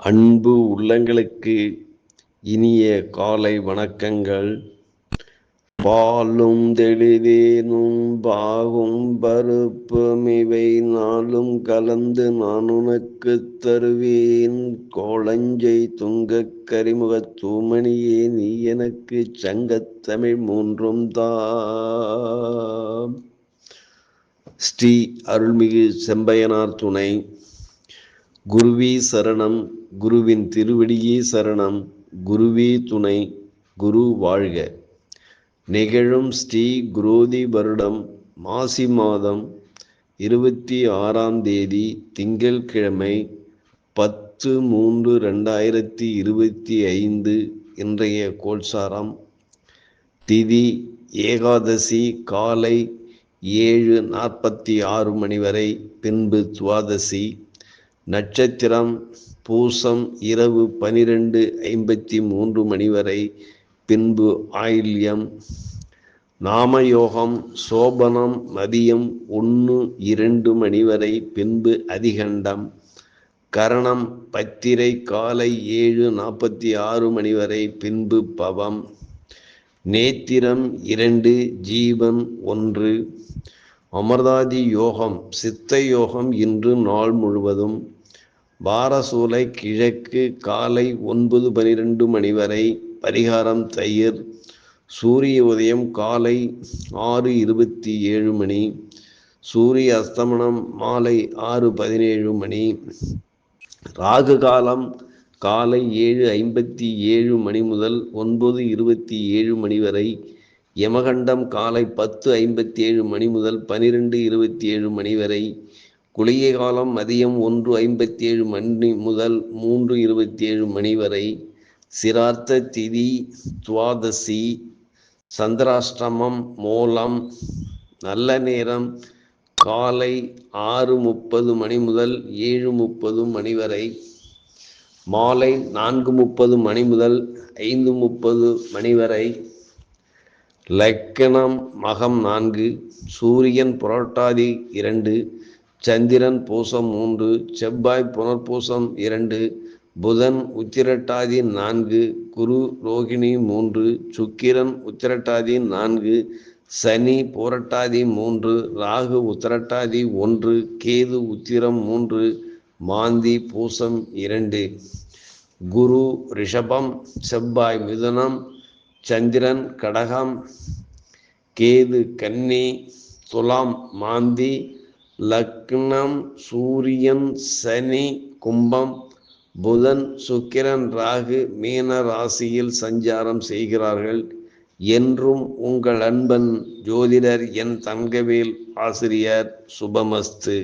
அன்பு உள்ளங்களுக்கு இனிய காலை வணக்கங்கள். பாலும் தெளிதேனும் பாகும் பருப்பும் இவை நாளும் கலந்து நான் உனக்குத் தருவேன். கோலஞ்சை துங்கக் கரிமுகத் தூமணியே, நீ எனக்கு சங்கத்தமிழ் மூன்றும் தா. ஸ்ரீ அருள்மிகு செம்பையனார் துணை. குருவே சரணம், குருவின் திருவடியே சரணம், குருவே துணை, குரு வாழ்க. நிகழும் ஸ்ரீ குரோதி வருடம் மாசி மாதம் 26ஆம் தேதி திங்கட்கிழமை 10/3/2025 இன்றைய கோல்சாரம். திதி ஏகாதசி காலை 7:46 மணி வரை, பின்பு துவாதசி. நட்சத்திரம் பூசம் இரவு 12:53 மணி வரை, பின்பு ஆயில்யம். நாமயோகம் சோபனம் மதியம் 1-2 மணி வரை, பின்பு அதிகண்டம். கரணம் பத்திரை காலை 7:46 மணி வரை, பின்பு பவம். நேத்திரம் 2, ஜீவன் 1. அமிர்தாதி யோகம் சித்த யோகம் இன்று நாள் முழுவதும். வாரசூலை கிழக்கு காலை 9:12 மணி வரை, பரிகாரம் தயிர். சூரிய உதயம் காலை 6:27 மணி, சூரிய அஸ்தமனம் மாலை 6:17 மணி. ராகு காலம் காலை 7:57 மணி முதல் 9:27 மணி வரை. யமகண்டம் காலை 10:57 மணி முதல் 12:27 மணி வரை. குளிகை காலம் மதியம் 1:57 மணி முதல் 3:27 மணி வரை. சிரார்த்த திதி துவாதசி. சந்திராஷ்டமம் மூலம். நல்ல நேரம் காலை 6:30 மணி முதல் 7:30 மணி வரை. மாலை 4:30 மணி முதல் 5:30 மணி வரை. லக்கணம் மகம் 4. சூரியன் புரட்டாதி 2, சந்திரன் பூசம் 3, செவ்வாய் புனர்பூசம் 2, புதன் உத்திரட்டாதி 4, குரு ரோகிணி 3, சுக்கிரன் உத்திரட்டாதி 4, சனி பூரட்டாதி 3, ராகு உத்திரட்டாதி 1, கேது உத்திரம் 3, மாந்தி பூசம் 2. குரு ரிஷபம், செவ்வாய் மிதுனம், சந்திரன் கடகம், கேது கன்னி, துலாம் மாந்தி. லக்னம் சூரியன் சனி கும்பம், புதன் சுக்கிரன் ராகு மீன ராசியில் சஞ்சாரம் செய்கிறார்கள். என்றும் உங்கள் அன்பன் ஜோதிடர் என் தங்கவேல் ஆசிரியர். சுபமஸ்து.